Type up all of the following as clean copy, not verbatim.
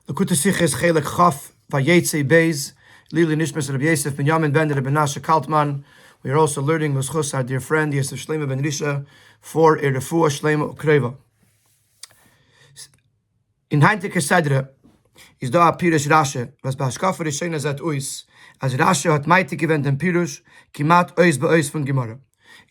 L'kutei Sichos Chelek Chaf Vayetze Beis Lili Nishmas Rabbi Yosef ben Yamin ben Rabbi Menashe Kaltman. We are also learning L'schus our dear friend Yosef Shleima ben Risha for a refuah Shleima ukreva. In Heintige Sedre is da a Pirush Rashi was b'hashkafa Rishona zat Uis as Rashi hat meite gewend den Pirush kimat Uis be'Uis von Gemara.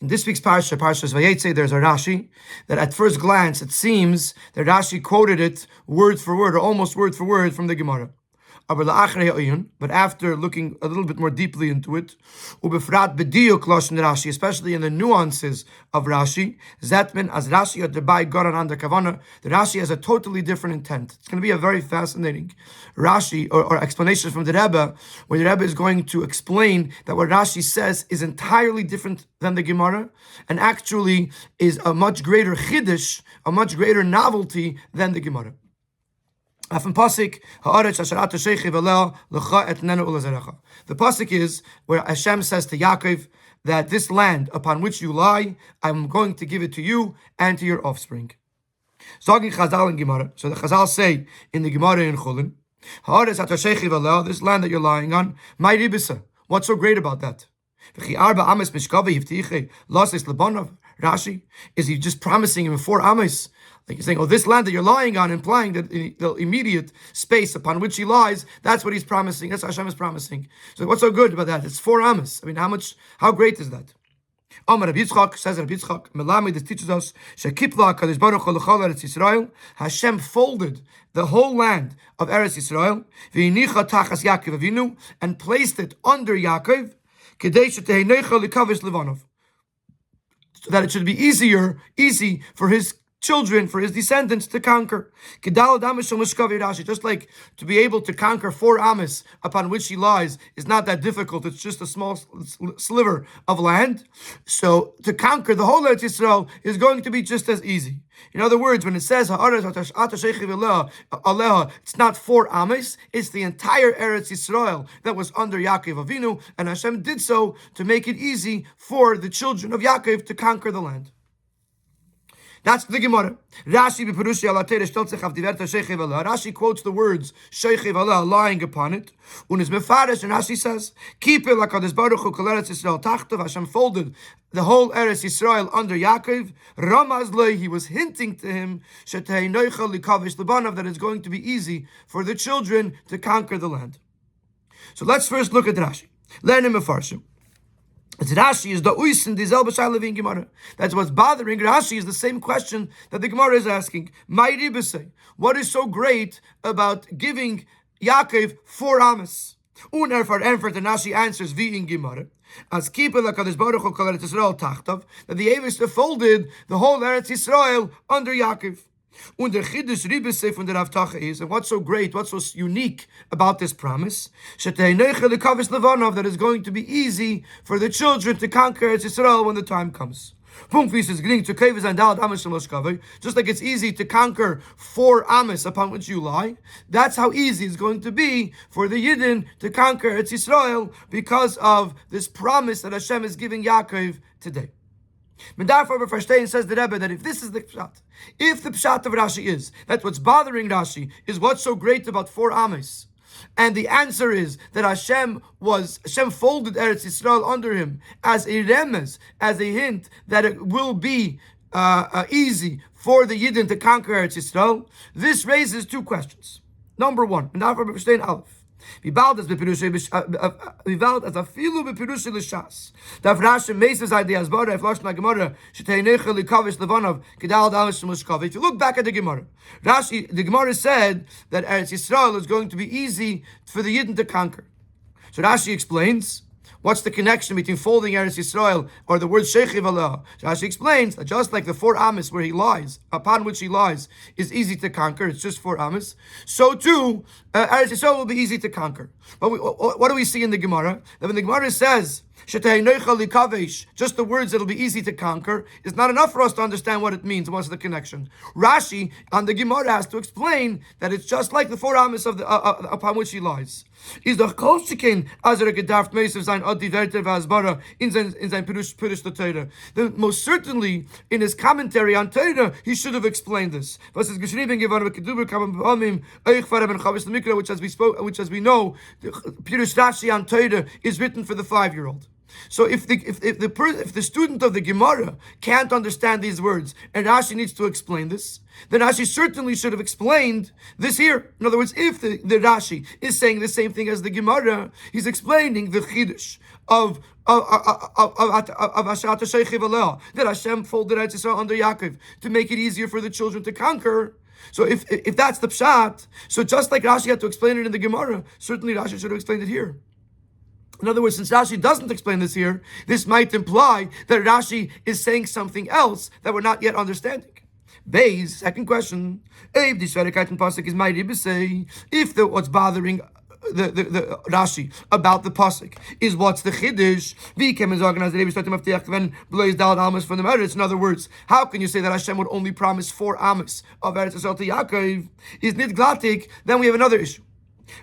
In this week's parsha, Parshas Vayetze, there's a Rashi that at first glance it seems that Rashi quoted it word for word or almost word for word from the Gemara. But after looking a little bit more deeply into it, especially in the nuances of Rashi, Zetman as Rashi at the by Goran under Kavana, the Rashi has a totally different intent. It's going to be a very fascinating Rashi or explanation from the Rebbe, where the Rebbe is going to explain that what Rashi says is entirely different than the Gemara, and actually is a much greater chiddush, a much greater novelty than the Gemara. The pasuk is where Hashem says to Yaakov that this land upon which you lie, I'm going to give it to you and to your offspring. So the Chazal say in the Gemara in Chulin, this land that you're lying on, what's so great about that? Rashi, is he just promising him 4 ames? Like he's saying, oh, this land that you're lying on, implying that the immediate space upon which he lies, that's what he's promising. That's what Hashem is promising. So what's so good about that? It's 4 ames. I mean, how great is that? Rabbi Yitzchak says, Melami, this teaches us, Hashem folded the whole land of Eretz Yisrael, and placed it under Yaakov, so that it should be easy for his children, for his descendants to conquer. Just like to be able to conquer 4 ames upon which he lies is not that difficult. It's just a small sliver of land. So to conquer the whole Eretz Yisrael is going to be just as easy. In other words, when it says it's not 4 ames, it's the entire Eretz Yisrael that was under Yaakov Avinu, and Hashem did so to make it easy for the children of Yaakov to conquer the land. That's the Gemara. Rashi quotes the words Shechev Allah, lying upon it. And Rashi says, keep it like Hashem folded the whole Eretz Yisrael under Yaakov. Ramaz he was hinting to him that it's going to be easy for the children to conquer the land. So let's first look at Rashi. Learn him a farshim. It's Rashi is the uisin dizel b'shayla in Gemara. That's what's bothering Rashi is the same question that the Gemara is asking. What is so great about giving Yaakov 4 ames? Unerfar enfert, and Rashi answers v in Gemara. As keeper lakadosh baruch hu kol Eretz Yisrael tachtav, that the Eibush folded the whole Eretz Yisrael under Yaakov. And the chiddush ribesei from the Rav Tacha is, and what's so great, what's so unique about this promise, that is going to be easy for the children to conquer Eretz Yisrael when the time comes. Just like it's easy to conquer 4 ames upon which you lie, that's how easy it's going to be for the Yidden to conquer Eretz Yisrael because of this promise that Hashem is giving Yaakov today. And therefore, says the Rebbe that if this is the pshat, if the pshat of Rashi is that what's bothering Rashi is what's so great about 4 ames, and the answer is that Hashem folded Eretz Yisrael under him as a remez, as a hint that it will be easy for the Yidden to conquer Eretz Yisrael, this raises 2 questions. Number 1, and therefore Aleph. Wie bald as a filu bepirushe l'shas. Daf Rashi meses ideas bara if lashna Gemara sheteinechel likavish levanov kedal dalish mushkav. If you look back at the Gemara, the Gemara said that Eretz Yisrael is going to be easy for the Yidden to conquer. So Rashi explains what's the connection between folding Eretz Yisrael or the word Shechev Allah. Rashi explains that just like the 4 ames where he lies, upon which he lies, is easy to conquer, it's just 4 ames, so too, Eretz Yisrael will be easy to conquer. But what do we see in the Gemara? That when the Gemara says, just the words it'll be easy to conquer, is not enough for us to understand what it means and what's the connection. Rashi on the Gemara has to explain that it's just like the 4 ames of upon which he lies. Is the Kolshikin Azar Gedaft Mesav Zain sein od die Werte vasbara in sein Pirush the Torah. Then most certainly in his commentary on Torah he should have explained this. Was is geschrieben geworden Keduber kam bamim euch farben chavis mikra, which as we know Pirush Rashi on Torah is written for the 5-year-old. So if the student of the Gemara can't understand these words and Rashi needs to explain this, then Rashi certainly should have explained this here. In other words, if the Rashi is saying the same thing as the Gemara, he's explaining the Chiddush of Ashat Sheichiv that Hashem folded Eretz Yisrael under Yaakov to make it easier for the children to conquer. So if that's the pshat, so just like Rashi had to explain it in the Gemara, certainly Rashi should have explained it here. In other words, since Rashi doesn't explain this here, this might imply that Rashi is saying something else that we're not yet understanding. Beis, second question. If what's bothering the Rashi about the pasuk is what's the chiddush, from the Eretz. In other words, how can you say that Hashem would only promise 4 amos of Eretz Yisrael to Yaakov? Is nit glatik? Then we have another issue.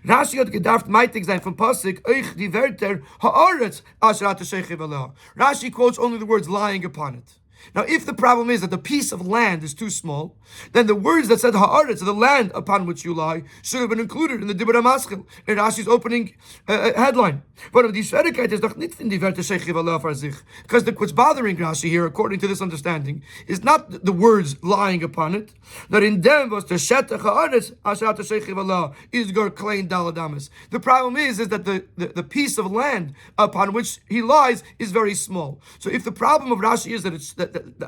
Rashi hat gedacht meitig sein vom Pasuk euch die Wörter haaretz asher at sheichiv aleh. Rashi quotes only the words lying upon it. Now, if the problem is that the piece of land is too small, then the words that said haaretz, the land upon which you lie, should have been included in the Dibur HaMaschil, in Rashi's opening headline. But of die Schwierigkeit is doch nicht in die Wörter sheichiv aleh for sich, because what's bothering Rashi here, according to this understanding, is not the words lying upon it, that in them was the shetach haaretz asher at sheichiv aleh is gur klein daladamas. The problem is that the piece of land upon which he lies is very small. So if the problem of Rashi is that it's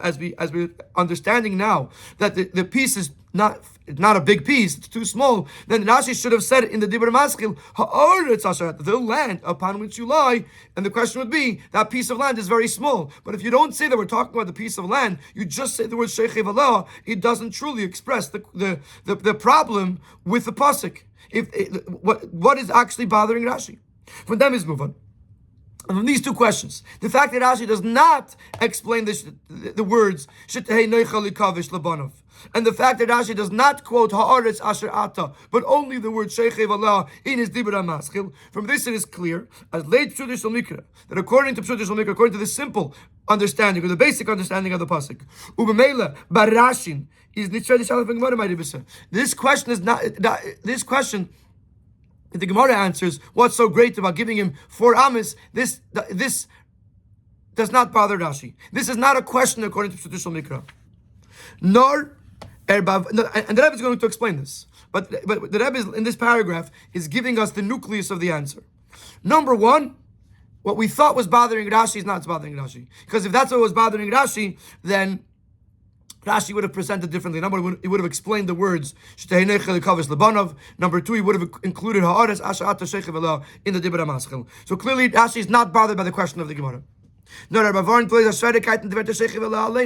as we're understanding now that the piece is not a big piece, it's too small, then Rashi should have said in the Dibur Maskil, ha'aretz asher, the land upon which you lie, and the question would be, that piece of land is very small. But if you don't say that we're talking about the piece of land, you just say the word sheichiv aleh, it doesn't truly express the problem with the pasuk. What is actually bothering Rashi? From them is move on. And from these two questions, the fact that Rashi does not explain the words "Shetehei noicha likavish labanov," and the fact that Rashi does not quote "Haaretz asher ata," but only the word "Sheichiv aleh" in his Dibur HaMaschil, from this it is clear, as late Pshuti Shel Mikra, that according to Pshuti Shel Mikra, according to the simple understanding or the basic understanding of the pasuk, Ubemela barashin is this question is not this question. The Gemara answers, what's so great about giving him 4 amos? This does not bother Rashi. This is not a question according to Pshuti Shel Mikra. And the Rebbe is going to explain this. But the Rebbe in this paragraph is giving us the nucleus of the answer. Number 1, what we thought was bothering Rashi is not bothering Rashi. Because if that's what was bothering Rashi, then Rashi would have presented differently. Number 1, he would have explained the words Number 2, he would have included haaretz asher ata sheichiv aleh in the Dibur HaMaschil. So clearly, Rashi is not bothered by the question of the Gemara. No, it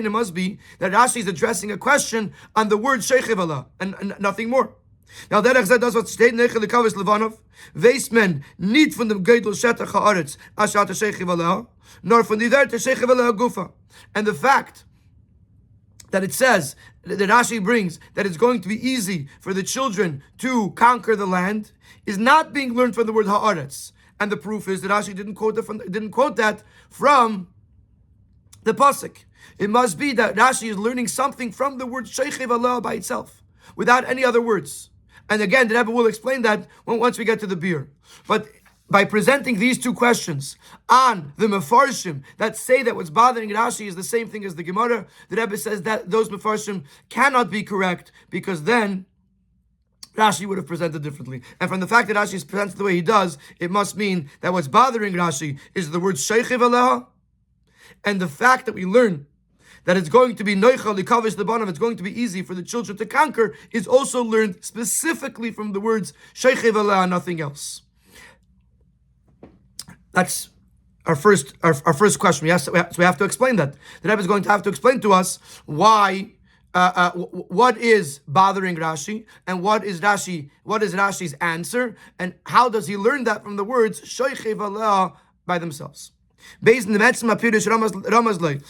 must be that Rashi is addressing a question on the word sheichiv aleh and nothing more. Now, derech zeh does what steht neichel lekavis levanov. Weis men niet van de geidel shetach haaretz asher ata sheichiv aleh, nor van die werte sheichiv aleh gufa. And the fact that it says, that Rashi brings, that it's going to be easy for the children to conquer the land, is not being learned from the word haaretz. And the proof is that Rashi didn't quote that from the pasuk. It must be that Rashi is learning something from the word sheichiv aleh by itself, without any other words. And again, the Rebbe will explain that once we get to the beer. But by presenting these two questions on the Mefarshim that say that what's bothering Rashi is the same thing as the Gemara, the Rebbe says that those Mefarshim cannot be correct, because then Rashi would have presented differently. And from the fact that Rashi is presented the way he does, it must mean that what's bothering Rashi is the word sheichiv aleh, and the fact that we learn that it's going to be noicha likavish lebanov, it's going to be easy for the children to conquer, is also learned specifically from the words sheichiv aleh and nothing else. That's our first question. So we have to explain that. The Rebbe is going to have to explain to us why, what is bothering Rashi, and what is Rashi's answer, and how does he learn that from the words sheichiv aleh by themselves. Based on the Metzma Pirush Ramazlei,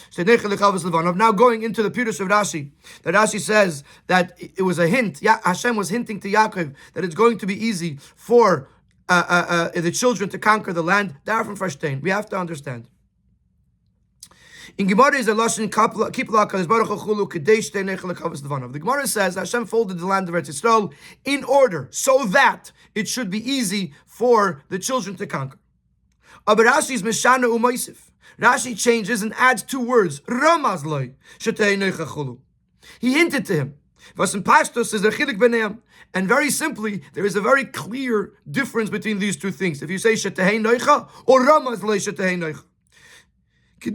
now going into the Pirush of Rashi, that Rashi says that it was a hint. Hashem was hinting to Yaakov that it's going to be easy for the children to conquer the land. Darfon verstehen. We have to understand. In Gemara is a lashon kipla kadosh baruch hu chulu kedei shtei nechel lekavos levanav. The Gemara says that Hashem folded the land of Eretz Yisrael in order so that it should be easy for the children to conquer. Aber Rashi's meshana u'moisif. Rashi changes and adds 2 words. Ramaz loy shetei nechel chulu. He hinted to him. Was in Pashtus is the chilik b'neim. And very simply, there is a very clear difference between these 2 things. If you say shetei nechel or ramaz loy shetei nechel. If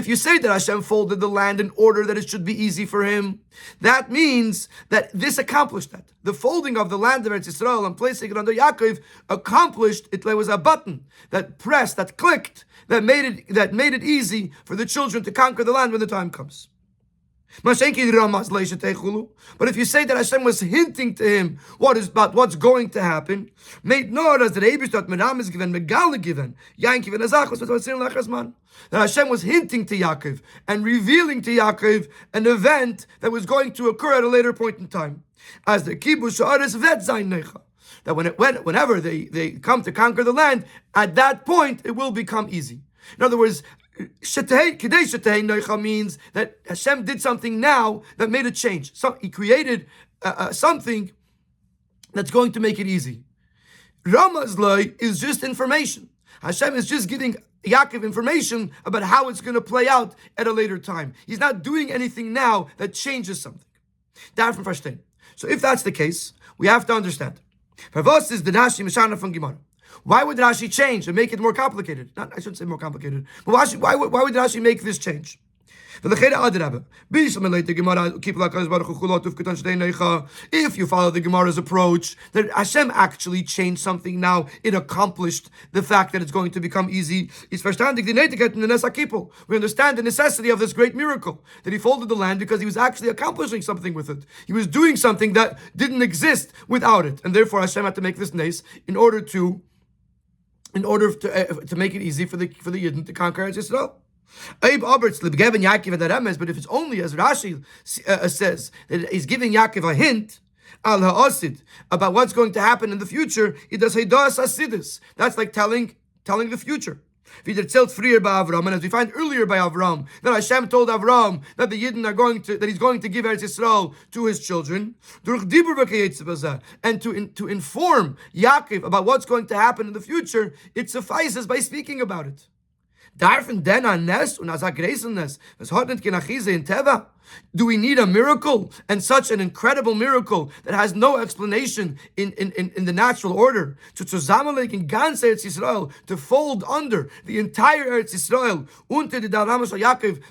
you say that Hashem folded the land in order that it should be easy for him, that means that this accomplished that. The folding of the land of Eretz Yisrael and placing it under Yaakov accomplished it. There was a button that pressed, that clicked, that made it easy for the children to conquer the land when the time comes. But if you say that Hashem was hinting to him what's going to happen, that Hashem was hinting to Yaakov and revealing to Yaakov an event that was going to occur at a later point in time. As the kibush that whenever they come to conquer the land, at that point it will become easy. In other words, means that Hashem did something now that made a change. So he created something that's going to make it easy. Ramazlai is just information. Hashem is just giving Yaakov information about how it's going to play out at a later time. He's not doing anything now that changes something. Darfon verstehen. So if that's the case, we have to understand. Verwas is the Rashi Meshana from Gemara. Why would Rashi change and make it more complicated? I shouldn't say more complicated, but why would Rashi make this change? If you follow the Gemara's approach, that Hashem actually changed something now, it accomplished the fact that it's going to become easy. We understand the necessity of this great miracle, that he folded the land because he was actually accomplishing something with it. He was doing something that didn't exist without it, and therefore Hashem had to make this nes in order to make it easy for the Yidden to conquer Eretz Yisrael. But if it's only as Rashi says that he's giving Yaakov a hint al ha'asid about what's going to happen in the future, it does heidas asidus. That's like telling the future. And as we find earlier by Avram, that Hashem told Avram that the Yidden that he's going to give Eretz Yisrael to his children, and to inform Yaakov about what's going to happen in the future, it suffices by speaking about it. Do we need a miracle, and such an incredible miracle that has no explanation in the natural order, to zusammenlegen in ganz Eretz Yisrael, to fold under the entire Eretz Yisrael unter the Dalramas of Yaakov,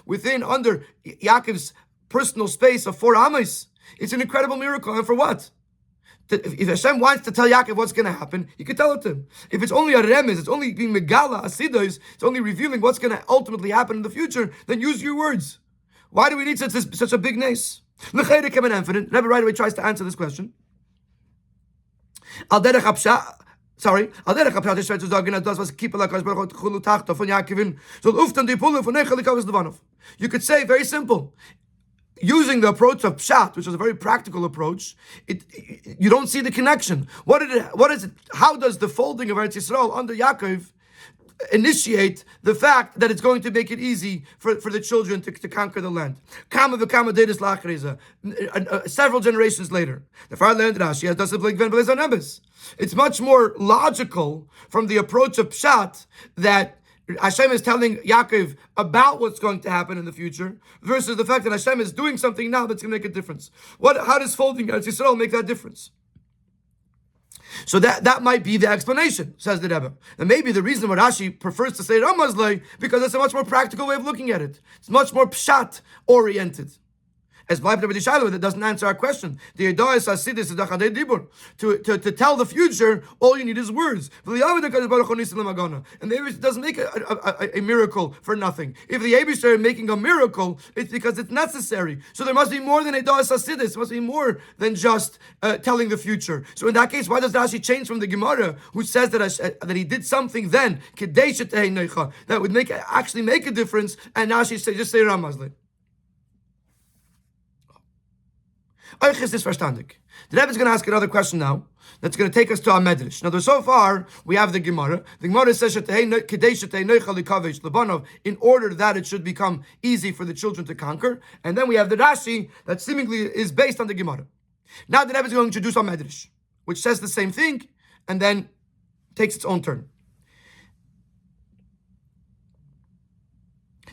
under Yaakov's personal space of 4 amas? It's an incredible miracle, and for what? If Hashem wants to tell Yaakov what's going to happen, he could tell it to him. If it's only a remez, it's only being megala, asidos, it's only revealing what's going to ultimately happen in the future, then use your words. Why do we need such a big nes? Rabbi right away tries to answer this question. You could say, very simple, using the approach of Pshat, which is a very practical approach, you don't see the connection. What is it? How does the folding of Eretz Yisrael under Yaakov initiate the fact that it's going to make it easy for the children to conquer the land? Several generations later, the far land Rashi has. It's much more logical from the approach of Pshat that Hashem is telling Yaakov about what's going to happen in the future, versus the fact that Hashem is doing something now that's going to make a difference. How does folding Eretz Yisrael make that difference? So that might be the explanation, says the Rebbe. And maybe the reason why Rashi prefers to say Ramazlei, because it's a much more practical way of looking at it. It's much more Pshat oriented. As that doesn't answer our question. The to tell the future, all you need is words. And the Abishter doesn't make a miracle for nothing. If the Abishter is making a miracle, it's because it's necessary. So there must be more than Edas Hasidus. There must be more than just telling the future. So in that case, why does Rashi change from the Gemara, who says that he did something then that would actually make a difference, and Rashi just say Ramazli? Euch ist es verstandig. The Rebbe is going to ask another question now. That's going to take us to our medrash. Now, so far we have the Gemara. The Gemara says in order that it should become easy for the children to conquer, and then we have the Rashi that seemingly is based on the Gemara. Now the Rebbe is going to introduce our medrash, which says the same thing, and then takes its own turn.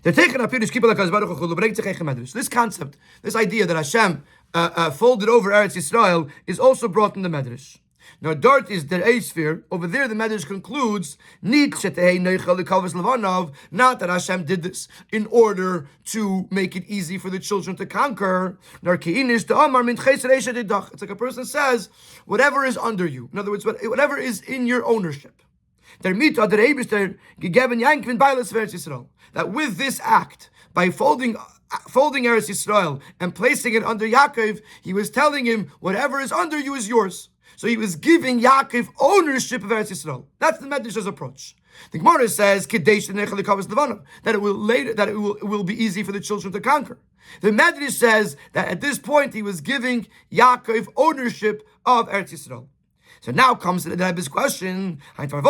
They're taking up this concept, this idea that Hashem folded over Eretz Yisrael is also brought in the Medrash. Now, Dart is der Eisphere. Over there, the Medrash concludes, not that Hashem did this in order to make it easy for the children to conquer. It's like a person says, whatever is under you. In other words, whatever is in your ownership. That with this act, by folding Eretz Yisrael and placing it under Yaakov, he was telling him, whatever is under you is yours. So he was giving Yaakov ownership of Eretz Yisrael. That's the Medrash's approach. The Gemara says that it will be easy for the children to conquer. The Medrash says that at this point he was giving Yaakov ownership of Eretz Yisrael. So now comes the Rebbe's question. Why does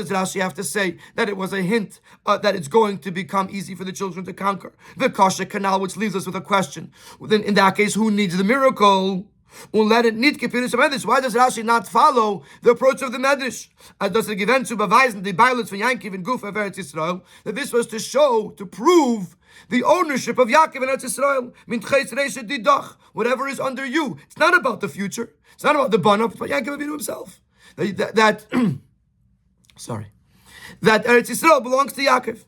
Rashi have to say that it was a hint that it's going to become easy for the children to conquer? The Kasha canal, which leaves us with a question. Then in that case, who needs the miracle? Why does Rashi not follow the approach of the Medrash? Does it given to beweisen the violence von Yankov in Guf of Eretz Yisrael, that this was to show, to prove the ownership of Yaakov in Eretz Yisrael? Whatever is under you. It's not about the future. It's not about the Banah. It's about Yaakov Avinu himself. That Eretz Yisrael belongs to Yaakov.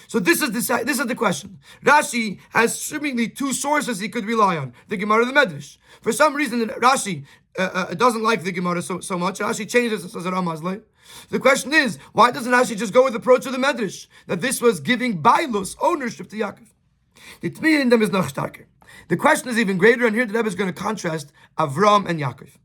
So this is the question. Rashi has seemingly two sources he could rely on: the Gemara and the Medrash. For some reason, Rashi doesn't like the Gemara so much. Rashi changes it as a Ramazle. The question is, why doesn't Rashi just go with the approach of the Medrash, that this was giving Bailus ownership to Yaakov? The Tmiyah in them is noch starker. The question is even greater, and here the Rebbe is going to contrast Avram and Yaakov.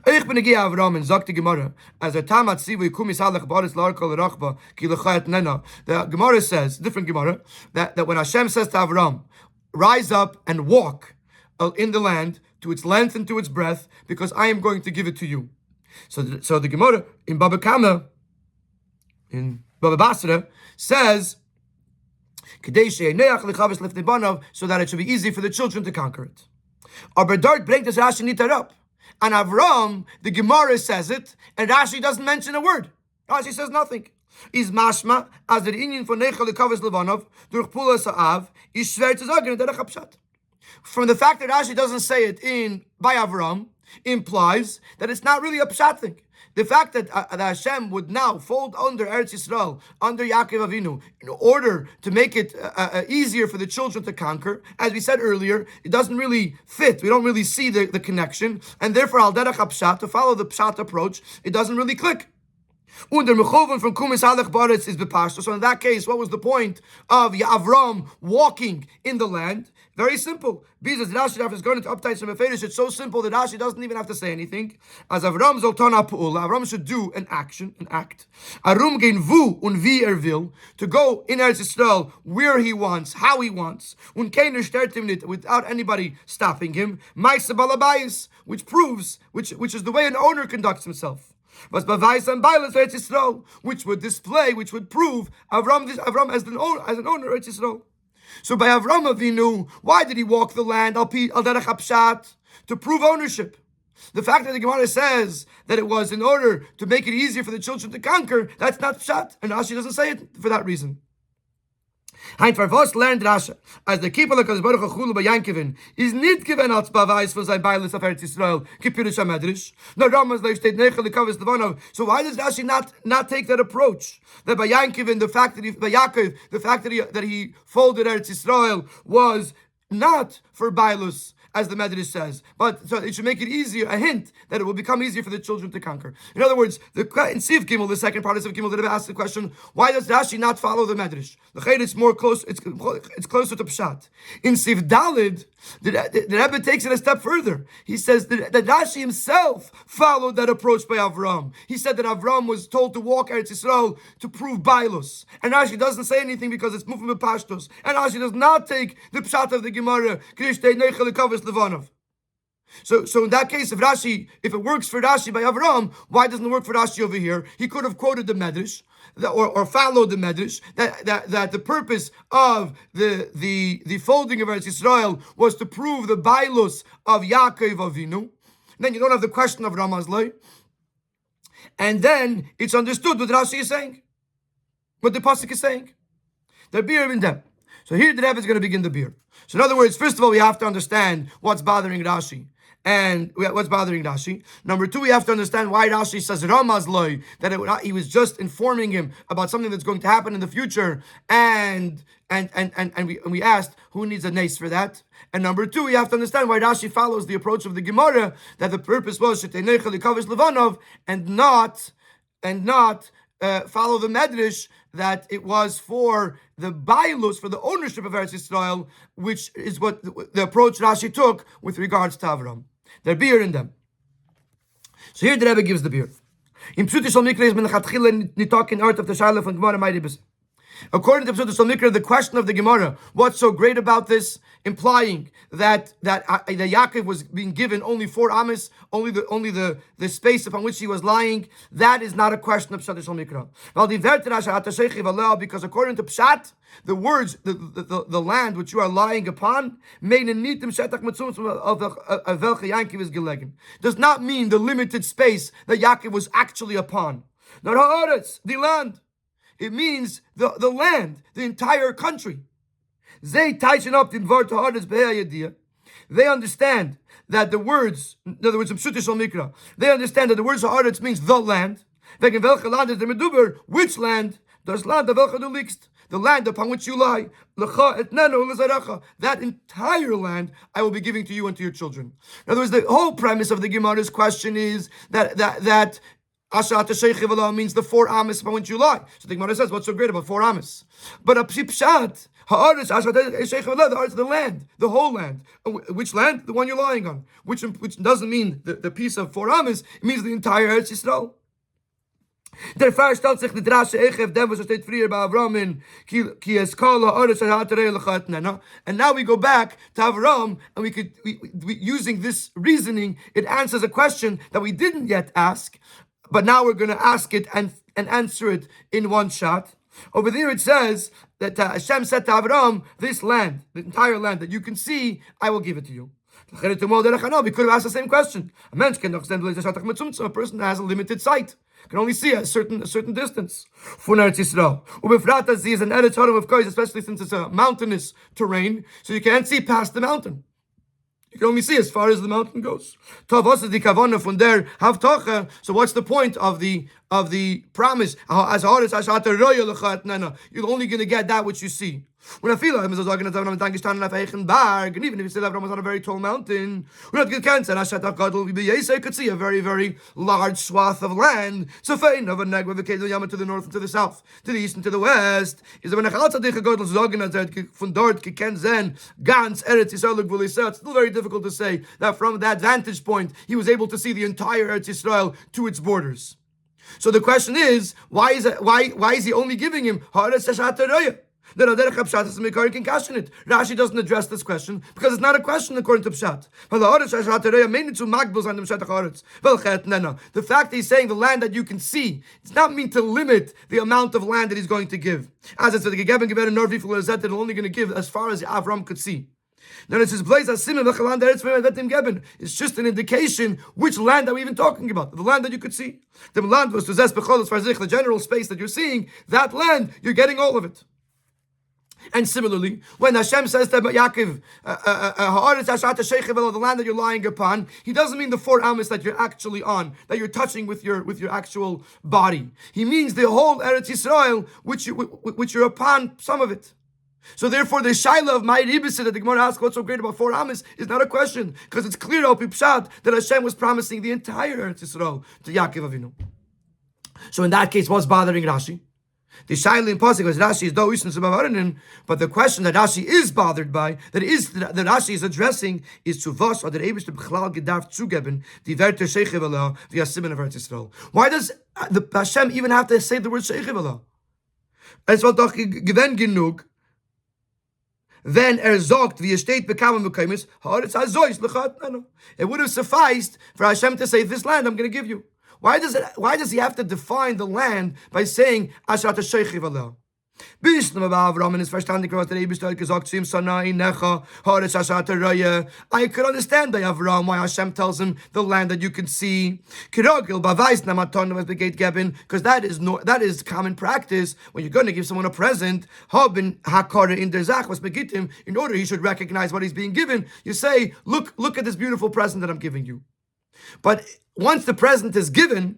Ich bin Avram and sagt die Gemara, as a tamat sivu kumis halach baris larkol rachba ki lechayat nena. The Gemara says, different Gemara, that when Hashem says to Avram, rise up and walk in the land to its length and to its breadth, because I am going to give it to you. So the Gemara in Baba Kama, in Baba Basra, says, so that it should be easy for the children to conquer it. Aber dort bringt das Rashi nicht up. And Avram, the Gemara says it, and Rashi doesn't mention a word. Rashi says nothing. Is mashma as der Inyan von Nechel Lekavis Levanov durch Pula Sa'av is schwer zu sagen derech Hapshat. From the fact that Rashi doesn't say it by Avram implies that it's not really a pshat thing. The fact that Hashem would now fold under Eretz Yisrael, under Yaakov Avinu, in order to make it easier for the children to conquer, as we said earlier, it doesn't really fit. We don't really see the connection, and therefore, al derech hapshat, to follow the pshat approach, it doesn't really click. Und der Mechoven from Kumis Halach Baretz is bepashto. So in that case, what was the point of Avram walking in the land? Very simple. Because Rashi is going to uptight some Mefedish. It's so simple that Rashi doesn't even have to say anything. As Avram Zoltana Pu'ula, Avram should do an act. Arum gein vu und wie will, to go in Eretz Yisrael where he wants, how he wants. Und keiner stört him nicht, without anybody stopping him. Maisa balabayis, which is the way an owner conducts himself. Which would display, which would prove Avram as an owner of Eretz Yisrael. So by Avram Avinu, why did he walk the land al derech hapshat? To prove ownership. The fact that the Gemara says that it was in order to make it easier for the children to conquer, that's not pshat, and Rashi doesn't say it for that reason. Hein verwas lernt Rasha, as the keeper of Baruch Chulu by Yankovin is nicht given als Beweis for sein Beilis of Eretz Yisrael, Kipirish HaMedrash. No Ramas like state Nechel Lekavis Levanov. So why does Rashi not take that approach? That by Yankovin, the fact that he folded Eretz Yisrael was not for Bailus as the Medrash says, but so it should make it easier, a hint that it will become easier for the children to conquer. In other words, in Siv Gimel, the second part of Siv Gimel, the Rebbe asked the question, why does Rashi not follow the Medrash? It's more close, it's closer to Pshat. In Siv Dalid, the Rebbe takes it a step further. He says that Rashi himself followed that approach by Avram. He said that Avram was told to walk Eretz Yisrael to prove Bailus. And Rashi doesn't say anything because it's moving with Pashtos. And Rashi does not take the Pshat of the Gemara, So in that case, if it works for Rashi by Avram, why doesn't it work for Rashi over here? He could have quoted the Medrash, or followed the Medrash, that the purpose of the folding of Eretz Yisrael was to prove the bailus of Yaakov Avinu. Then you don't have the question of Ramazloi. And then it's understood what Rashi is saying, what the pasuk is saying. The beer in them. So here the Rebbe is going to begin the beer. So in other words, first of all, we have to understand what's bothering Rashi. And what's bothering Rashi. Number two, we have to understand why Rashi says Ramazloi, that he was just informing him about something that's going to happen in the future. And we asked who needs a nace for that. And number two, we have to understand why Rashi follows the approach of the Gemara, that the purpose was and not follow the Medrash, that it was for the bailus, for the ownership of Eretz Yisrael, which is what the approach Rashi took with regards to Avram. There's beer in them. So here the Rebbe gives the beer. According to Pshuto Mikra, the question of the Gemara, what's so great about this, implying that Yaakov was being given only 4 amis, only the space upon which he was lying, that is not a question of Pshuto Mikra. Because according to Pshat, the words, the land which you are lying upon, does not mean the limited space that Yaakov was actually upon. Not Eretz, the land. It means the land, the entire country. They understand that the words, in other words, they understand that the words ha'aretz means the land. Which land? The land upon which you lie. That entire land I will be giving to you and to your children. In other words, the whole premise of the Gemara's question is that means the 4 amis upon which you lie. So the Gemara says, what's so great about 4 amis? But a pshat, the land, the whole land. Which land? The one you're lying on. Which doesn't mean the piece of 4 amis, it means the entire Eretz Yisrael. And now we go back to Avram, and we using this reasoning, it answers a question that we didn't yet ask, but now we're going to ask it and answer it in one shot. Over there it says that Hashem said to Avram, this land, the entire land that you can see, I will give it to you. We could have asked the same question. A person that has a limited sight can only see a certain distance. Especially since it's a mountainous terrain, so you can't see past the mountain. You can only see as far as the mountain goes. So what's the point of the promise? You're only going to get that which you see. And even if you said Abraham was on a very tall mountain, you could see a very, very large swath of land. To the north and to the south, to the east and to the west. It's still very difficult to say that from that vantage point, he was able to see the entire Eretz Yisrael to its borders. So the question is, why is he only giving him Rashi doesn't address this question because it's not a question according to Pshat. The fact that he's saying the land that you can see, it's not mean to limit the amount of land that he's going to give. As it said, they're only going to give as far as Avram could see. Then it says, it's just an indication which land are we even talking about. The land that you could see. The land was the general space that you're seeing, that land, you're getting all of it. And similarly, when Hashem says to Yaakov, the land that you're lying upon, he doesn't mean the 4 amis that you're actually on, that you're touching with your actual body. He means the whole Eretz Yisrael, which you're upon some of it. So therefore, the shaila of my ribis that the Gemara asks what's so great about 4 amas is not a question, because it's clear al pshat that Hashem was promising the entire Eretz Yisrael to Yaakov Avinu. So in that case, what's bothering Rashi? The shaila in pasuk was Rashi is do isn, but the question that Rashi is bothered by, that Rashi is addressing, is to was or the Eibush to bchlal gedarf zugeben die Werte sheichev Allah via simen of Eretz Yisrael. Why does the Hashem even have to say the word sheichev Allah? Es war doch gewen genug. Then sagt, wie steht bekamen bekommen, it would have sufficed for Hashem to say, this land I'm going to give you. Why does he have to define the land by saying Ashat Sheichiv Allah? Avram is verstandig was der Eibishter gesagt zu ihm, Sanai Necha, Haaretz Ashat Raya. I could understand by Avram why Hashem tells him the land that you can see. Kirogil Bavais Namaton was begate Geben, because that is common practice when you're going to give someone a present. Habin Hakara in der Zach was begitim, in order he should recognize what he's being given. You say, look at this beautiful present that I'm giving you. But once the present is given,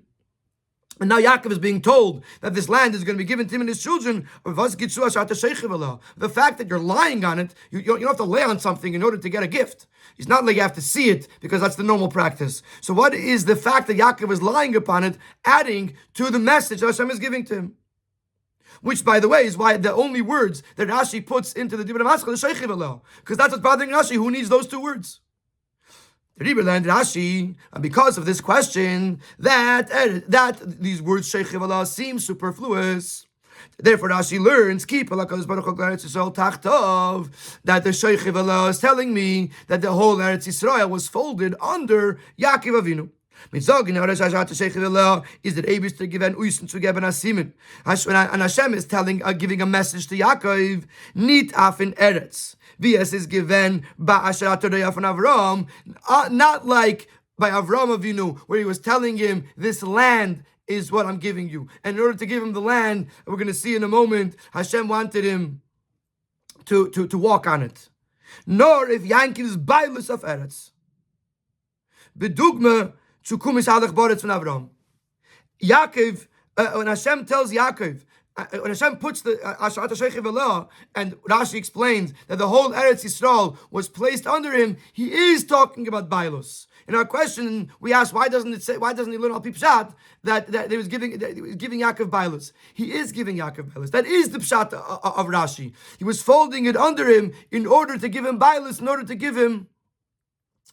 and now Yaakov is being told that this land is going to be given to him and his children, the fact that you're lying on it, you don't have to lay on something in order to get a gift. It's not like you have to see it, because that's the normal practice. So what is the fact that Yaakov is lying upon it adding to the message that Hashem is giving to him? Which, by the way, is why the only words that Rashi puts into the Dibur HaMaskal is Sheichiv Allah, because that's what's bothering Rashi. Who needs those 2 words? The Rebbe learned Rashi, and because of this question, that these words Sheichiv Allah seem superfluous. Therefore, Rashi learns, keep that the Sheichiv Allah is telling me that the whole Eretz Yisrael was folded under Yaakov Avinu. Is that Eibus to give an uisen to give an asimin, and Hashem is giving a message to Yaakov, nit af in Eretz. VS is given ba'asharat from Avram, not like by Avram Avinu, where he was telling him, this land is what I'm giving you. And in order to give him the land, we're going to see in a moment, Hashem wanted him to walk on it. Nor if Yankin is bailus of Eretz. Bedugma zu kumis halach boretz from Avram. Yaakov, when Hashem tells Yaakov, when Hashem puts the Ashat HaSheichiv Allah, and Rashi explains that the whole Eretz Yisrael was placed under him, he is talking about Bailus. In our question, we ask, why doesn't he learn al Pshat that he was giving Yaakov Bailus? He is giving Yaakov Bailus. That is the Pshat of Rashi. He was folding it under him in order to give him Bailus, in order to give him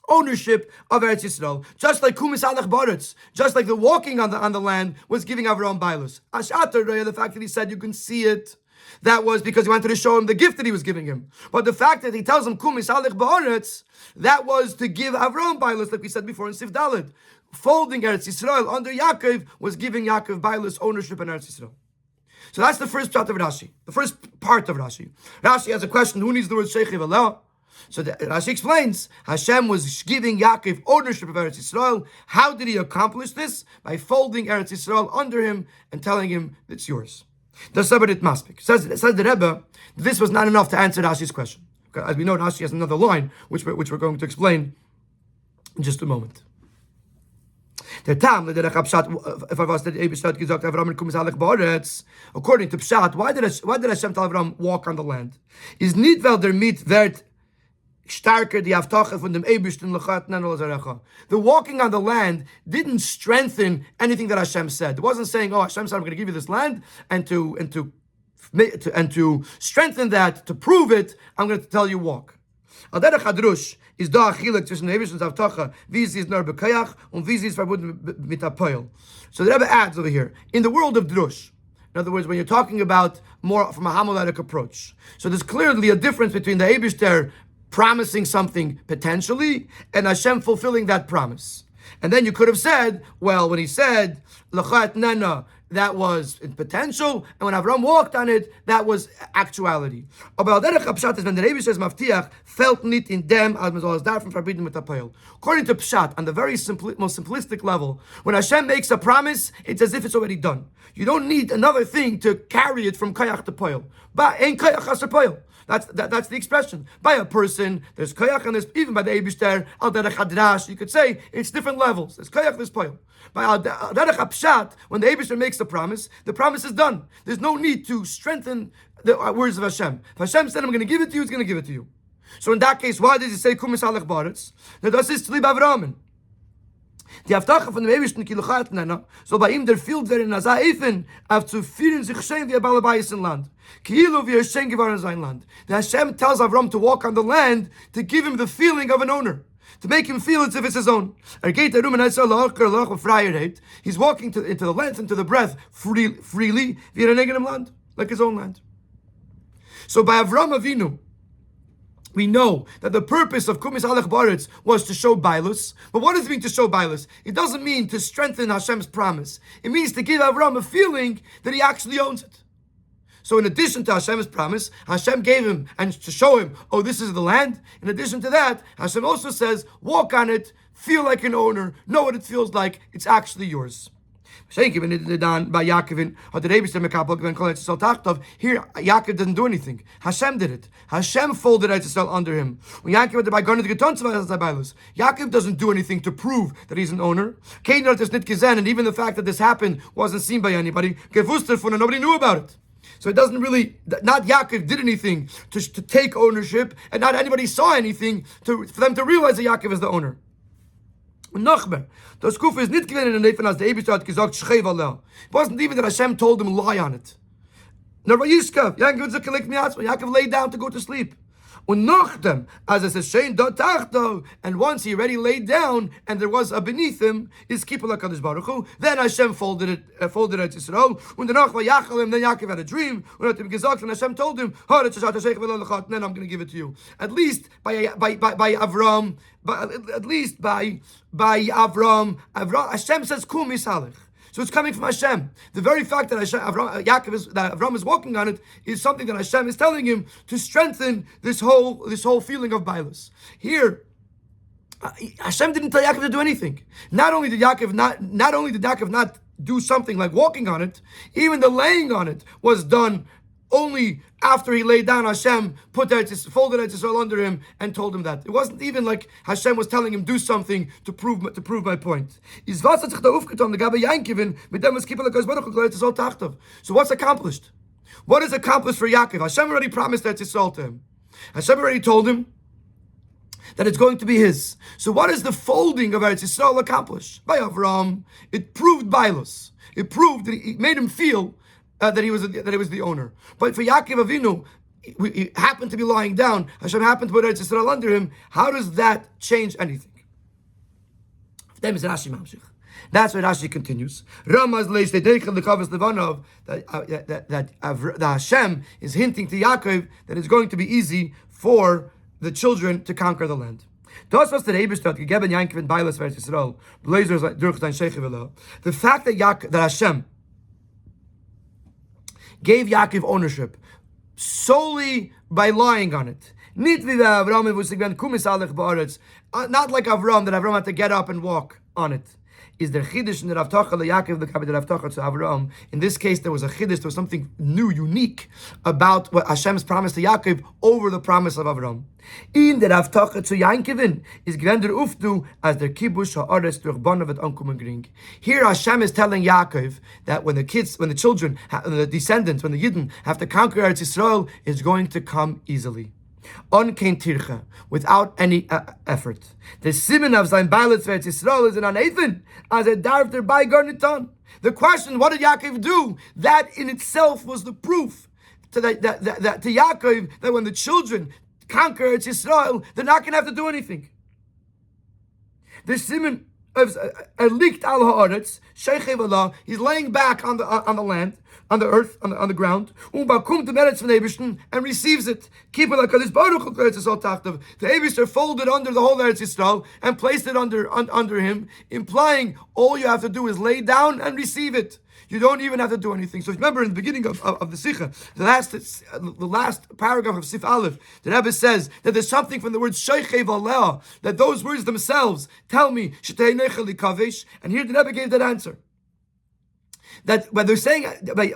ownership of Eretz Yisrael, just like Kumis Alech Baretz, just like the walking on the land was giving Avram Bailus. Ashatar, the fact that he said you can see it, that was because he wanted to show him the gift that he was giving him. But the fact that he tells him Kumis Alech Baretz, that was to give Avram Bailus, like we said before in Sif Daled. Folding Eretz Yisrael under Yaakov was giving Yaakov Bailus ownership in Eretz Yisrael. So that's the first part of Rashi. The first part of Rashi. Rashi has a question: who needs the word Sheichiv Allah? So Rashi explains, Hashem was giving Yaakov ownership of Eretz Yisrael. How did he accomplish this? By folding Eretz Yisrael under him and telling him, it's yours. The Sabbatit Maspik. Says the Rebbe, this was not enough to answer Rashi's question. As we know, Rashi has another line, which we're going to explain in just a moment. According to Pshat, why did Hashem tell Avram walk on the land? Is nicht weil der Mit wird starker die Avtache von dem Eibishten lechat nenu l'zarecha. The walking on the land didn't strengthen anything that Hashem said. It wasn't saying, oh, Hashem said, I'm going to give you this land, and to strengthen that, to prove it, I'm going to tell you walk. Al derech hadrush is da achilek zwischen der Eibishten Avtache, wie sie ist nur bekayach, und wie sie ist verbunden mit apoil. So the Rebbe adds over here, in the world of drush, in other words, when you're talking about more from a homiletic approach, so there's clearly a difference between the Eibishter promising something potentially and Hashem fulfilling that promise. And then you could have said, well, when he said L'chat Nena, that was in potential, and when Avram walked on it, that was actuality. According to Pshat, on the very most simplistic level, when Hashem makes a promise, it's as if it's already done. You don't need another thing to carry it from kayach to poil. But ain't kayach haser poil. That's the expression. By a person, there's kayach, and there's even by the Eibishter, al derech hadrash, you could say it's different levels. There's kayach, there's poil. By al derech pshat, when the Eibishter makes the promise is done. There's no need to strengthen the words of Hashem. If Hashem said, I'm going to give it to you, He's going to give it to you. So in that case, why does He say, Kumis Alech Baretz? Now, das ist lieb Avramen. Die Avtache von dem Ewigsten Kiluchat nenna, so bei ihm der Field werden als Eifen, auf zu führen sich schön wie Balabais in Land. Kilu wie schön geworden sein Land. The Hashem tells Avram to walk on the land to give him the feeling of an owner, to make him feel as if it's his own. He's walking into the length, into the breadth, freely, land, like his own land. So by Avram Avinu, we know that the purpose of Kumis Alech Baretz was to show Bailus. But what does it mean to show Bailus? It doesn't mean to strengthen Hashem's promise. It means to give Avram a feeling that he actually owns it. So in addition to Hashem's promise, Hashem gave him, and to show him, oh, this is the land. In addition to that, Hashem also says, walk on it, feel like an owner, know what it feels like, it's actually yours. Here, Yaakov doesn't do anything. Hashem did it. Hashem folded Eretz Yisrael under him. Yaakov doesn't do anything to prove that he's an owner. And even the fact that this happened wasn't seen by anybody. Nobody knew about it. So it doesn't really, not Yaakov did anything to take ownership, and not anybody saw anything for them to realize that Yaakov is the owner. Nachbar, das Kufa is nicht gewesen in der Nefen, als der Eibishter hat gesagt, Schreib Allah. It wasn't even that Hashem told him lie on it. Nor Vayiskav, Yaakov laid down to go to sleep. Und nachdem, as it says, Shein dot tachto, and once he already laid down, and there was a beneath him, is Kippur HaKadosh Baruch Hu, then Hashem folded it Yisrael, und danach Vayachalim, then Yaakov had a dream, und gesagt, and Hashem told him, then I'm going to give it to you. At least by Avram, Hashem says, Kum Yisalech. So it's coming from Hashem. The very fact that Avram is walking on it is something that Hashem is telling him to strengthen this whole feeling of Bailus. Here, Hashem didn't tell Yaakov to do anything. Not only did Yaakov not do something like walking on it, even the laying on it was done only after he laid down. Hashem folded Eretz Yisrael under him and told him that. It wasn't even like Hashem was telling him do something to prove my point. So what's accomplished? What is accomplished for Yaakov? Hashem already promised Eretz Yisrael to him. Hashem already told him that it's going to be his. So what is the folding of Eretz Yisrael accomplish? By Avram, it proved Bailus. It proved that it made him feel that he was the owner. But for Yaakov Avinu, he happened to be lying down. Hashem happened to put Eretz Yisrael under him. How does that change anything? That's why Rashi continues. That Hashem is hinting to Yaakov that it's going to be easy for the children to conquer the land. The fact that Hashem gave Yaakov ownership solely by lying on it. Not like Avram, that Avram had to get up and walk on it. Is there chiddush in the Avtacha Yaakov the Avtacha to Avram? In this case, there was a chiddush. There was something new, unique about what Hashem's promise to Yaakov over the promise of Avram. In the Avtacha to Yaakov is gewender ufdu as der kibush haaretz durch banav et ankommen gering. Here Hashem is telling Yaakov that when the children, the descendants, when the Yidden have to conquer Eretz Yisrael, it's going to come easily. On kein tircha, without any effort. The siman of sein Beiletz Eretz Yisrael is an anathan, as a darfter by garniton. The question, what did Yaakov do? That in itself was the proof to Yaakov that when the children conquer Eretz Yisrael, they're not going to have to do anything. The siman of likt al haaretz shechev Allah, he's laying back on the land, on the earth, on the ground, and receives it. Keep it like this. The Eibishter folded under the whole Eretz Yisrael and placed it under him, implying all you have to do is lay down and receive it. You don't even have to do anything. So remember, in the beginning of the Sikha, the last paragraph of Sif Aleph, the Rebbe says that there's something from the word Shechev Aleh, that those words themselves tell me, and here the Rebbe gave that answer. That when they're saying by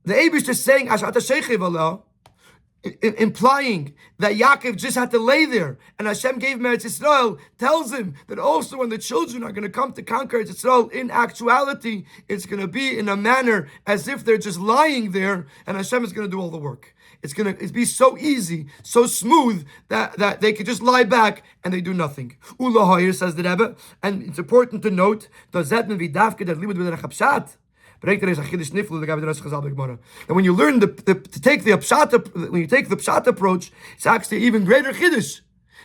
the Eibishter saying Ashata Shechev Allah, implying that Yaakov just had to lay there, and Hashem gave him Eretz Yisrael, tells him that also when the children are going to come to conquer Eretz Yisrael, in actuality, it's going to be in a manner as if they're just lying there, and Hashem is going to do all the work. It's going to be so easy, so smooth, that they could just lie back and they do nothing. Ula Hoyer, says the Rebbe, and it's important to note, that when you learn to take the Pshat, when you take the Pshat approach, it's actually even greater Chiddush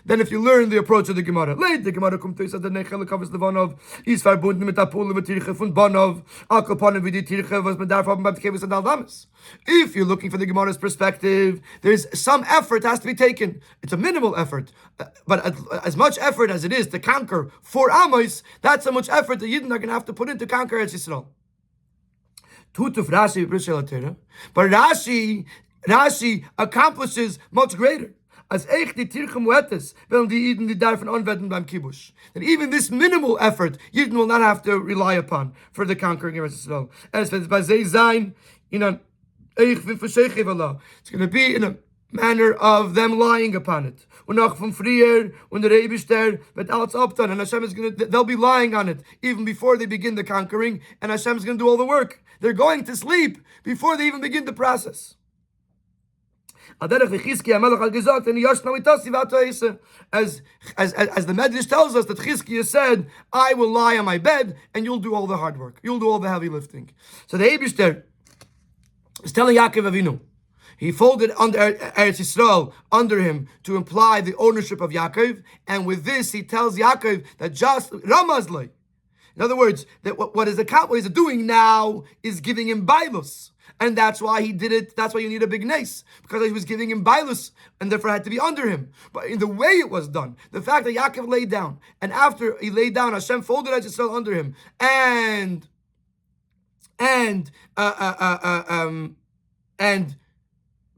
than if you learn the approach of the Gemara. Later, the Gemara kommt to us that the Nechel covers the Vanov, is verbunden mit der Pule mit Tirche von Bonov, Akoponen wie die Tirche, was man darf haben beim Kevis and Aldamis. If you're looking for the Gemara's perspective, there's some effort has to be taken. It's a minimal effort, but as much effort as it is to conquer 4 Amos, that's how much effort the Yidden are going to have to put in to conquer Eretz Yisrael. Tutuf Rashi, but Rashi accomplishes much greater. As echt die Tirchem Wettes, wenn die Yidden die darfen anwenden beim Kibush. And even this minimal effort, Yidden will not have to rely upon for the conquering of Eretz Yisrael. As wenn es bei sie sein, it's going to be in a manner of them lying upon it. Und auch von früher, when the Rebishter wird alles abtan, and Hashem is going to, they'll be lying on it even before they begin the conquering, and Hashem is going to do all the work. They're going to sleep before they even begin the process. As the Medrash tells us that Chizkiah said, I will lie on my bed and you'll do all the hard work. You'll do all the heavy lifting. So the Eibishter is telling Yaakov Avinu, he folded under Eretz Yisrael under him to imply the ownership of Yaakov, and with this he tells Yaakov that just Ramazlai. In other words, that what he's doing now is giving him bailus. And that's why he did it. That's why you need a big nace, because he was giving him bailus, and therefore had to be under him. But in the way it was done, the fact that Yaakov laid down, and after he laid down, Hashem folded Eretz Yisrael under him, and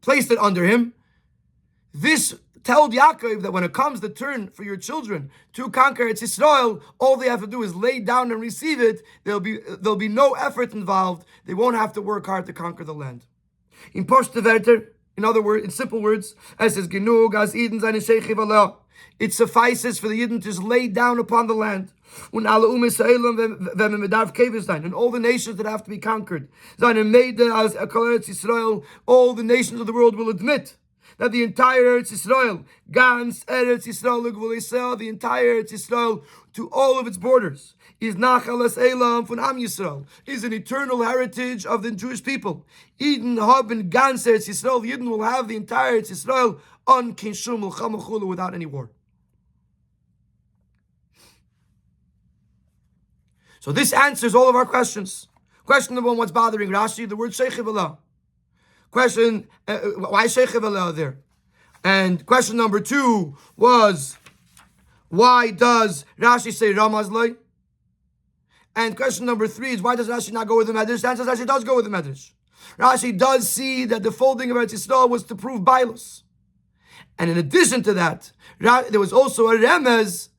placed it under him. This told Yaakov that when it comes the turn for your children to conquer Eretz Yisrael, all they have to do is lay down and receive it. There'll be no effort involved. They won't have to work hard to conquer the land. In Poshte in other words, in simple words, as says Genug as Eden seine Shechiv Allah. It suffices for the Yidden to just lay down upon the land. And all the nations that have to be conquered, all the nations of the world will admit that the entire Eretz Yisrael, Gans Eretz Yisrael, the entire Eretz Yisrael to all of its borders, is Nachalas Elam von Am Yisrael, is an eternal heritage of the Jewish people. Eden Haben Gans Eretz Yisrael, the Eden will have the entire Eretz Yisrael on Kinshum L'Chamachulu without any war. So this answers all of our questions. Question number 1, what's bothering Rashi? The word Shechiv Allah. Question, why Shechiv Allah there? And question number 2 was, why does Rashi say Ramazlai? And question number 3 is, why does Rashi not go with the Medrash? The answer is Rashi does go with the Medrash. Rashi does see that the folding of Eretz Yisrael was to prove Bailus. And in addition to that, there was also a remez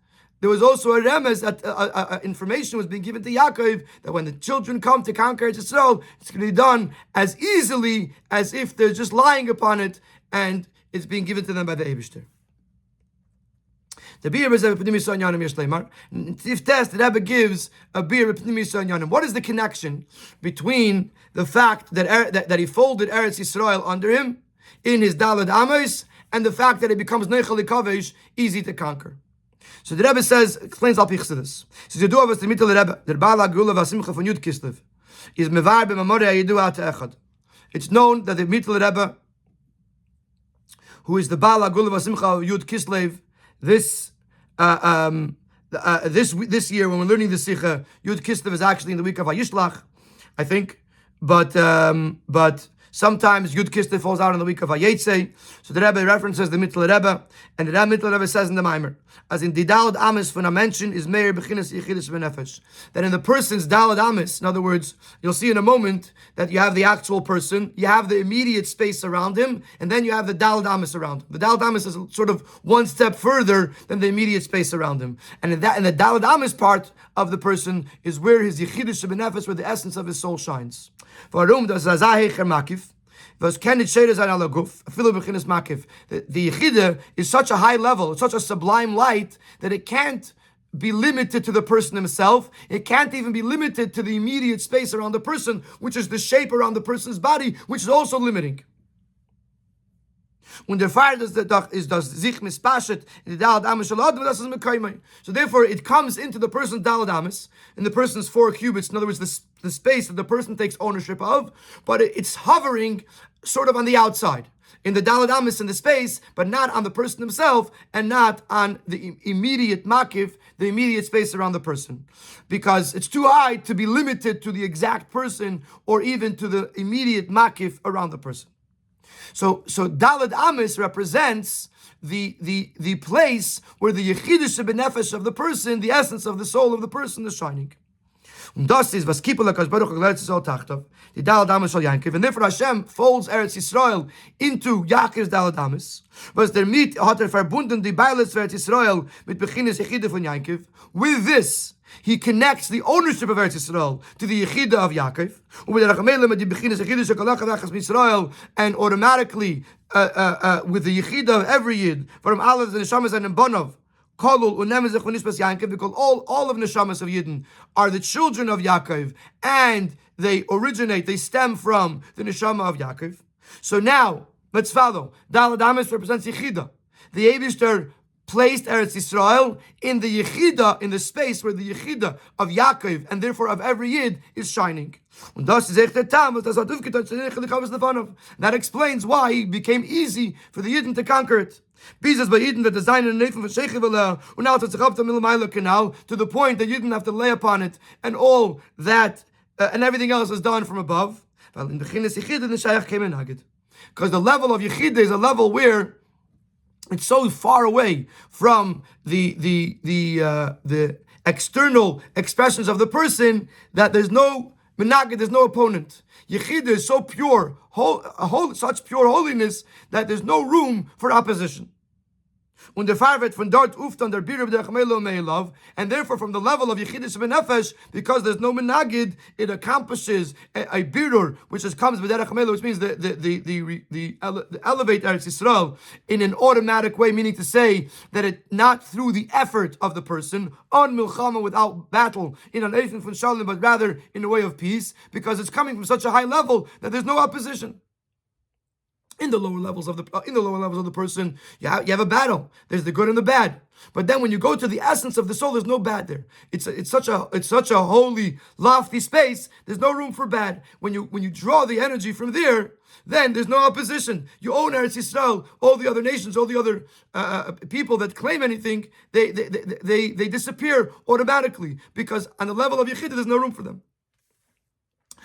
that information was being given to Yaakov that when the children come to conquer Eretz Yisrael, it's going to be done as easily as if they're just lying upon it, and it's being given to them by the Eibishter. The Bir Tiftes, the Rebbe gives a Bir Pnimi. What is the connection between the fact that he folded Eretz Yisrael under him in his Dalad Amos and the fact that it becomes Neichel Kavesh, easy to conquer? So the Rebbe explains Al Pichsidus. He says, "You do have the middle Rebbe, der Bala Gula Vasimcha von Yud Kislev, is mevar b'memoria Yidu At Echad." It's known that the middle Rebbe, who is the Bala Gula Vasimcha of Yud Kislev, this year when we're learning the Sikha, Yud Kislev is actually in the week of Vayishlach, I think, but sometimes Yud Kislev falls out in the week of Vayetze. So the Rebbe references the Mittel Rebbe, and the Mittel Rebbe says in the Maimer, as in Didalad Amis, when I mention is Meir Bechinas Yichidus Benefesh, that in the person's Dalad Amis, in other words, you'll see in a moment that you have the actual person, you have the immediate space around him, and then you have the Dalad Amis around him. The Dalad Amis is sort of one step further than the immediate space around him. And in the Dalad Amis part of the person is where his Yichidus Benefesh, where the essence of his soul shines. The Yechida is such a high level, it's such a sublime light that it can't be limited to the person himself. It can't even be limited to the immediate space around the person, which is the shape around the person's body, which is also limiting. When the fire does sich mispashet in the dalad amis shel adam, das is mekaymai. So therefore, it comes into the person's dalad amis, in the person's 4 cubits. In other words, the space that the person takes ownership of, but it's hovering sort of on the outside, in the dalad amis, in the space, but not on the person himself, and not on the immediate makif, the immediate space around the person, because it's too high to be limited to the exact person or even to the immediate makif around the person. So Dalad Amis represents the place where the Yechidish benefesh of the person, the essence of the soul of the person, is shining. Das is was Kippur Hakadosh Baruch Hu Eretz Yisrael Tachtav, the Dalad Amis shel Yaakov, and therefore Hashem folds Eretz Yisrael into Yaakov's Dalad Amis. Was der mit hat verbunden die Beiles Eretz Yisrael mit Beginnes Yechide von Yaakov. With this, he connects the ownership of Eretz Yisrael to the Yechida of Yaakov, and automatically with the Yechida of every Yid, from Aleph and Neshamas and Bonov, because all of Neshamas of Yidden are the children of Yaakov, and they stem from the Neshama of Yaakov. So now, let's follow. Dalad Amis represents Yechida. The Eibishter placed Eretz Yisrael in the Yechida, in the space where the Yechida of Yaakov, and therefore of every Yid, is shining. That explains why it became easy for the Yidden to conquer it. To the point that you didn't have to lay upon it, and all that, and everything else is done from above. Because the level of Yechida is a level where it's so far away from the external expressions of the person that there's no menagid, there's no opponent. Yechida is so pure, such pure holiness that there's no room for opposition. Und der Farvet von dort uft an der Birub der Chamelo Meilov, and therefore from the level of Yechidus Benefesh, because there's no menagid, it accomplishes a birur, which comes with Derech Chamelo, which means the elevate Eretz Yisrael in an automatic way, meaning to say that it not through the effort of the person on milchama, without battle, in an Eifin von Shalom, but rather in a way of peace, because it's coming from such a high level that there's no opposition. In the lower levels of the person, you have a battle. There's the good and the bad. But then when you go to the essence of the soul, there's no bad there. It's such a holy, lofty space. There's no room for bad. When you draw the energy from there, then there's no opposition. You own Eretz Yisrael. All the other nations, all the other people that claim anything, they disappear automatically, because on the level of Yechidah, there's no room for them.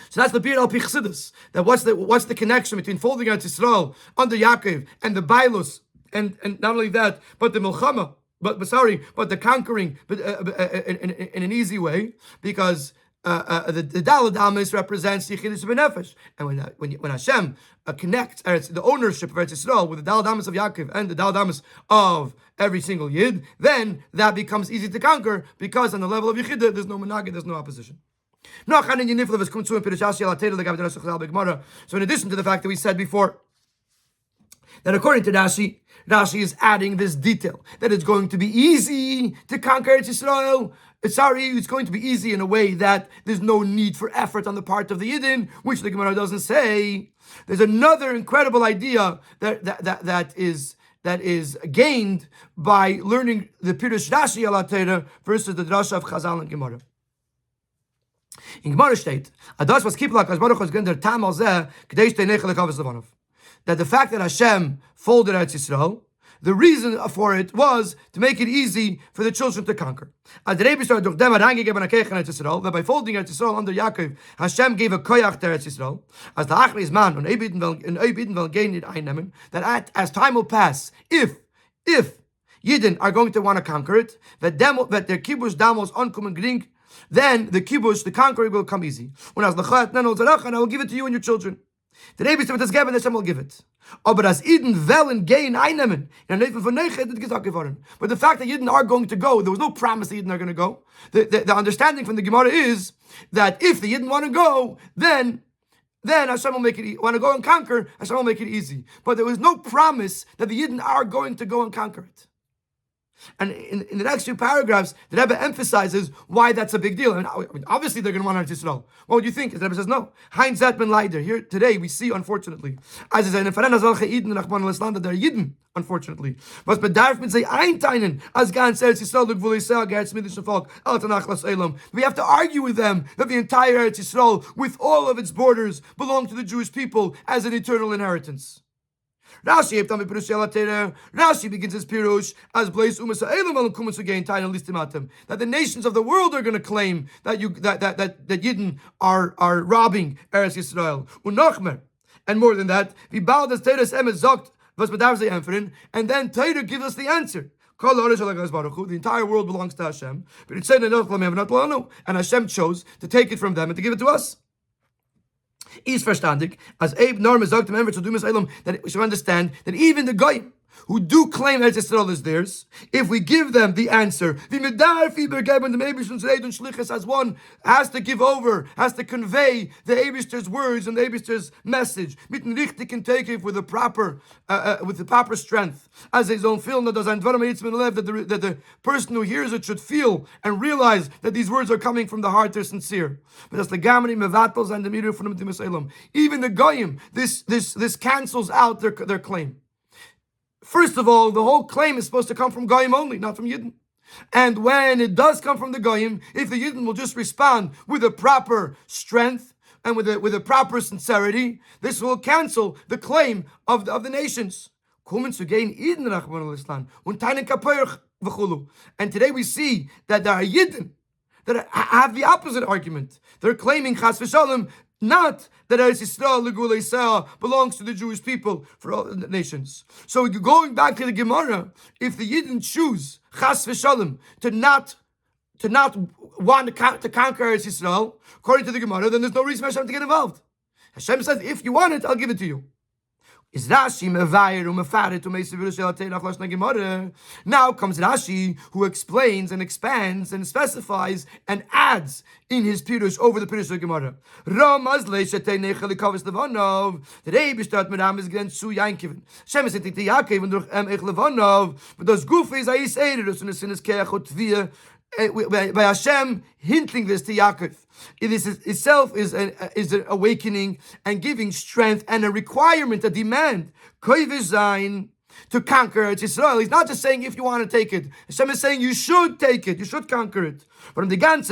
So that's the Bir al Pichsidus. That what's the connection between folding out Yisrael under Yaakov and the Bailus, and not only that, but the Milchama, but the conquering, but in an easy way, because the Dalad Amis represents Yechidus Benefesh, and when Hashem connects the ownership of Eretz Yisrael with the Dalad Amis of Yaakov and the Dalad Amis of every single Yid, then that becomes easy to conquer, because on the level of Yechidah, there's no menagid, there's no opposition. So in addition to the fact that we said before that according to Rashi is adding this detail that it's going to be easy to conquer Eretz Yisrael. It's going to be easy in a way that there's no need for effort on the part of the Yidden, which the Gemara doesn't say. There's another incredible idea that is gained by learning the Pirush Rashi al Torah versus the Drasha of Chazal and Gemara. In Gemara state, Adas was Kippur Hakadosh Baruch Hu is gender tam al zeh k'dei shtei nechel lekavos levanov. That the fact that Hashem folded Eretz Yisrael, the reason for it was to make it easy for the children to conquer. That by folding Eretz Yisrael under Yaakov, Hashem gave a koyach to Eretz Yisrael. As the achris man und Eibiden will gain it einnehmen. That as time will pass, if Yidden are going to want to conquer it, that their kibush damos onkommen gering, then the kibush, the conquering, will come easy. And I will give it to you and your children. The Rebbe said, Hashem will give it. But as Eden and gain einnehmen, but the fact that Eden are going to go, there was no promise that Eden are going to go. The understanding from the Gemara is that if the Eden want to go, then then Hashem will make it. Want to go and conquer? Hashem will make it easy. But there was no promise that the Yidden are going to go and conquer it. And in the next few paragraphs, the Rebbe emphasizes why that's a big deal. I mean, obviously they're going to want Eretz Yisrael. What would you think? The Rebbe says no. Hein zet ben leider. Here today we see, unfortunately, as is eine Verein solche Iden nach man Land der Yidden, unfortunately. Was bedarf mit sei einteinen as ganz Eretz Yisrael du will say Eretz midischen Volk altanach las Elam. We have to argue with them that the entire Eretz Yisrael, with all of its borders, belong to the Jewish people as an eternal inheritance. Rashi begins his pirush as blaze that the nations of the world are going to claim that that Yidden are robbing Eretz Yisrael. And more than that, and then Torah gives us the answer. The entire world belongs to Hashem, but it said and Hashem chose to take it from them and to give it to us. Is verstandig, as Abe Norma sagt dem Enver zu Dumas Elam, that we should understand that even the Goyim who do claim Eretz Yisrael is theirs, if we give them the answer, as one has to give over, has to convey the Eibishter's words and the Eibishter's message, with the proper strength, as his own feel that the person who hears it should feel and realize that these words are coming from the heart, they're sincere. But as the Gamani Mevatals and the Miru from the even the Goyim, this cancels out their claim. First of all, the whole claim is supposed to come from Goyim only, not from Yidden. And when it does come from the Goyim, if the Yidden will just respond with a proper strength and with a proper sincerity, this will cancel the claim of the nations. And today we see that there are Yidden that have the opposite argument. They're claiming Chas v'Shalom, not that Eretz Yisrael belongs to the Jewish people for all the nations. So going back to the Gemara, if the Yidden choose Chas v'Shalom to not want to conquer Eretz Yisrael, according to the Gemara, then there's no reason for Hashem to get involved. Hashem says, if you want it, I'll give it to you. Is Rashi mevayer umefaret umeisivir. Now comes Rashi, who explains and expands and specifies and adds in his pirush over the pirush of Gemara. Ramaz leishetei nechel ikavis levanov. The Rebbe start mit Ramas against Su Yankiven. Shem is into Yaakov and durch ech levanov. But those gufes ais eredus and the sin is keachot tvia. By Hashem hinting this to Yaakov, it is itself is an awakening and giving strength and a requirement, a demand, to conquer Eretz Yisrael. He's not just saying if you want to take it. Hashem is saying you should take it, you should conquer it. But the ganze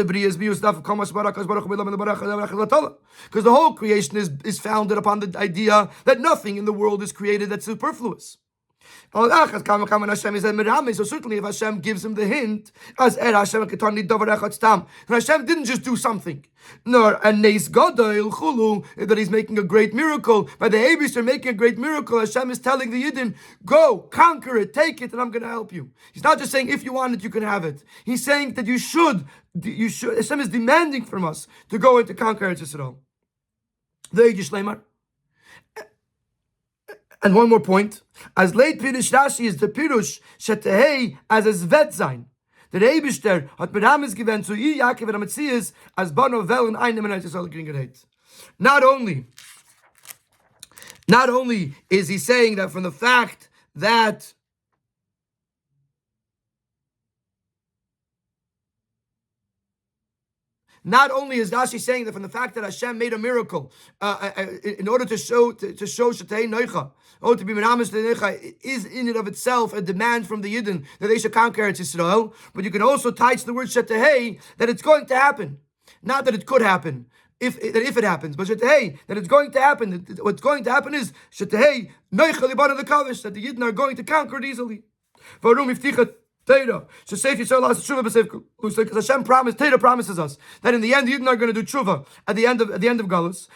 because the whole creation is founded upon the idea that nothing in the world is created that's superfluous. So certainly if Hashem gives him the hint, Hashem didn't just do something, nor a neis gadol chulu, that he's making a great miracle. By the Eibishter making a great miracle, Hashem is telling the Yidden, go, conquer it, take it, and I'm going to help you. He's not just saying if you want it, you can have it. He's saying that you should. Hashem is demanding from us to go and to conquer Eretz Yisrael. The Yidish Leimar. And one more point, as late Pirush Rashi is the Pirush Shetehei as a Zvet Zain. Der Eibishter hat mir Rames given zu ihr Yaakov and Ametzias as Bano Vel and einem Eretz Yisrael Gringerheit. Not only is he saying that from the fact that not only is Rashi saying that from the fact that Hashem made a miracle in order to show Shetei Noicha, to be Meramis Neicha, is in and of itself a demand from the Yidden that they should conquer Eretz Yisrael, but you can also tie to the word Shetei that it's going to happen. Not that it could happen, if it happens, but Shetei, that it's going to happen. What's going to happen is Shetei Noicha Libana the Kavish, that the Yidden are going to conquer it easily. So safe Yisrael has tshuva because Hashem promises us that in the end the Yidden are going to do tshuva at the end of Galus.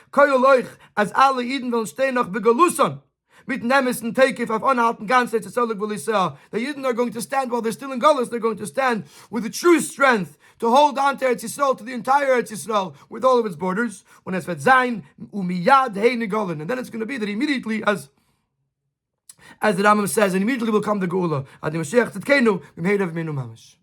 As alle Yidden will stehen noch begaluson mit nemes and takif auf anhalten ganze Tzolek will Yisrael. The Yidden are going to stand while they're still in Galus. They're going to stand with the true strength to hold on to Eretz Yisrael, to the entire Eretz Yisrael with all of its borders. When it's zayin umiyad hey negolen, and then it's going to be that immediately as the Rambam says, and immediately will come the Geula. Ad Mashiach Tzidkenu, we made of Minu Mamash.